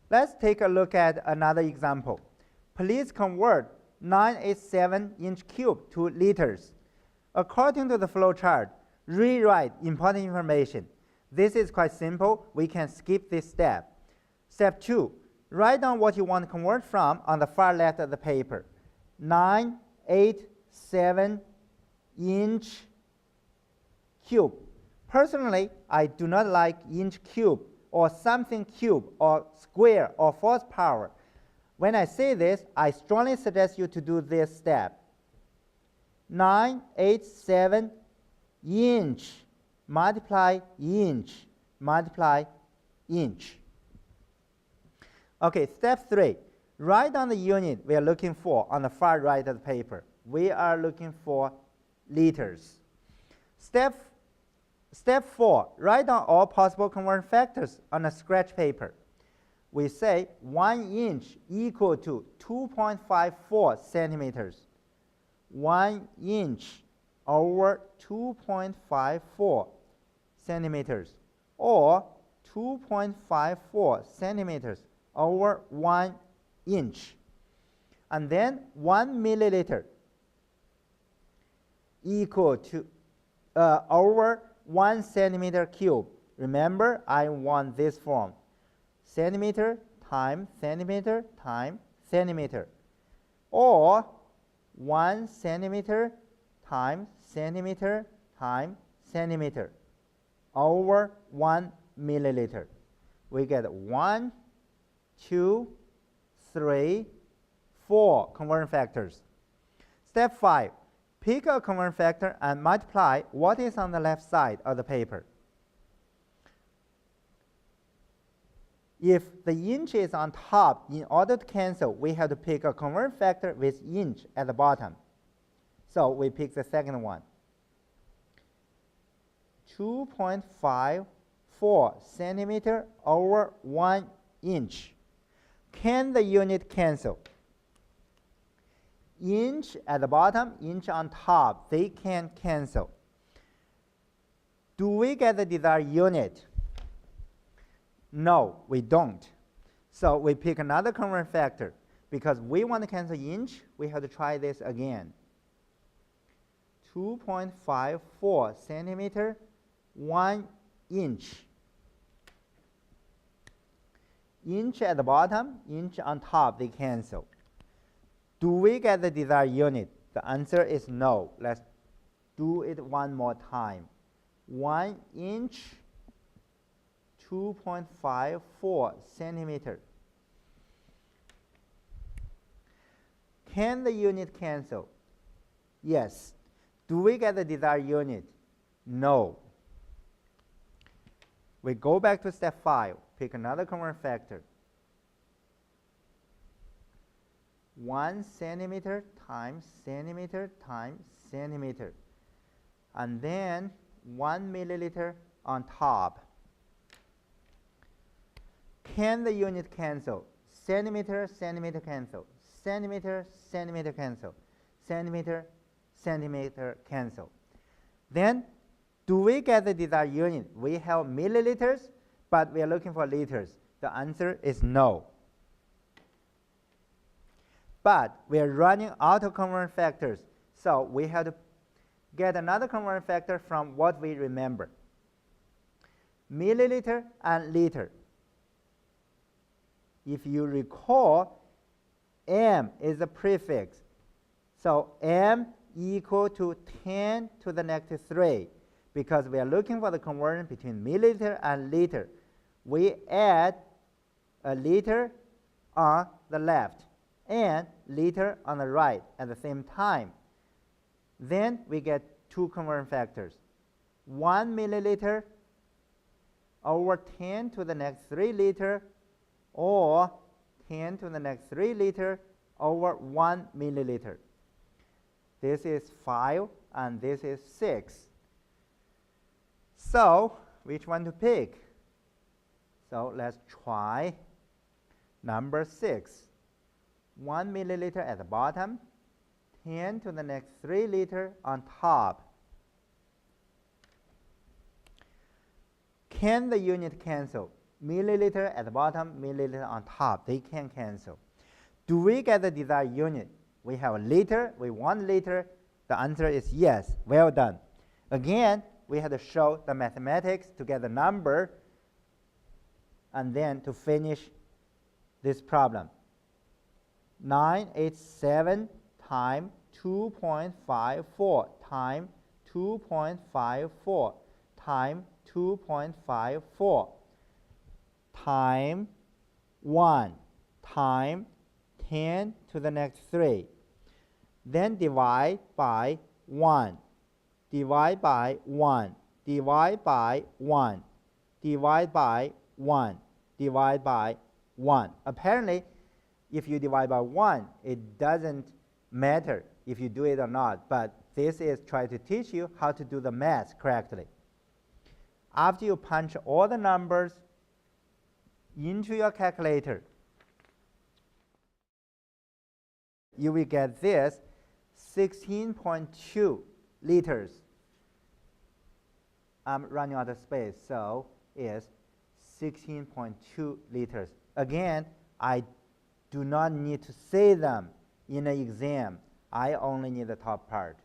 Let's take a look at another example. Please convert 987-inch cube to liters. According to the flow chart, rewrite important information. This is quite simple. We can skip this step. Step 2, write down what you want to convert from on the far left of the paper. 987-inch cube. Personally, I do not like inch cube or something cube or square or force power. When I say this, I strongly suggest you to do this step. 987 inch multiply inch multiply inch. Okay, step 3. Write down the unit we are looking for on the far right of the paper. We are looking for liters. Step 4. Write down all possible conversion factors on a scratch paper. We say 1 inch equal to 2.54 centimeters. 1 inch over 2.54 centimeters, or 2.54 centimeters over 1 inch. And then 1 milliliter equal to over 1 centimeter cube. Remember, I want this form. Centimeter times centimeter times centimeter, or 1 centimeter times centimeter times centimeter over 1 milliliter. We get 1, 2, 3, 4 conversion factors. Step 5. Pick a conversion factor and multiply what is on the left side of the paper. If the inch is on top, in order to cancel, we have to pick a conversion factor with inch at the bottom. So we pick the second one. 2.54 centimeter over 1 inch. Can the unit cancel? Inch at the bottom, inch on top, they can cancel. Do we get the desired unit? No, we don't. So we pick another conversion factor. Because we want to cancel inch, we have to try this again. 2.54 centimeter, 1 inch. Inch at the bottom, inch on top, they cancel. Do we get the desired unit? The answer is no. Let's do it one more time. 1 inch, 2.54 centimeter. Can the unit cancel? Yes. Do we get the desired unit? No. We go back to step 5. Pick another conversion factor. 1 centimeter times centimeter times centimeter. And then 1 milliliter on top. Can the unit cancel? Centimeter, centimeter cancel. Centimeter, centimeter cancel. Centimeter, centimeter cancel. Then, do we get the desired unit? We have milliliters, but we are looking for liters. The answer is no. But we are running out of conversion factors, so we have to get another conversion factor from what we remember. Milliliter and liter. If you recall, m is a prefix. So m equal to 10 to the negative 3. Because we are looking for the conversion between milliliter and liter. We add a liter on the left and liter on the right at the same time. Then we get two conversion factors. 1 milliliter over 10 to the next 3 liter, or 10 to the next 3 liter over 1 milliliter. This is 5 and this is 6. So which one to pick? So let's try number 6. 1 milliliter at the bottom, 10 to the next 3 liter on top. Can the unit cancel? milliliter at the bottom, milliliter on top. They can cancel. Do we get the desired unit? We have a liter, we want liter. The answer is yes. Well done. Again, we have to show the mathematics to get the number and then to finish this problem. 987 times 2.54 times 2.54 times 2.54 times 1 times 10 to the next 3. Then divide by 1. Divide by 1. Divide by 1. Divide by 1. Divide by 1. Apparently, if you divide by 1, it doesn't matter if you do it or not, but this is trying to teach you how to do the math correctly. After you punch all the numbers into your calculator, you will get this 16.2 liters. I'm running out of space, so it's 16.2 liters. Again, I do not need to say them in an exam. I only need the top part.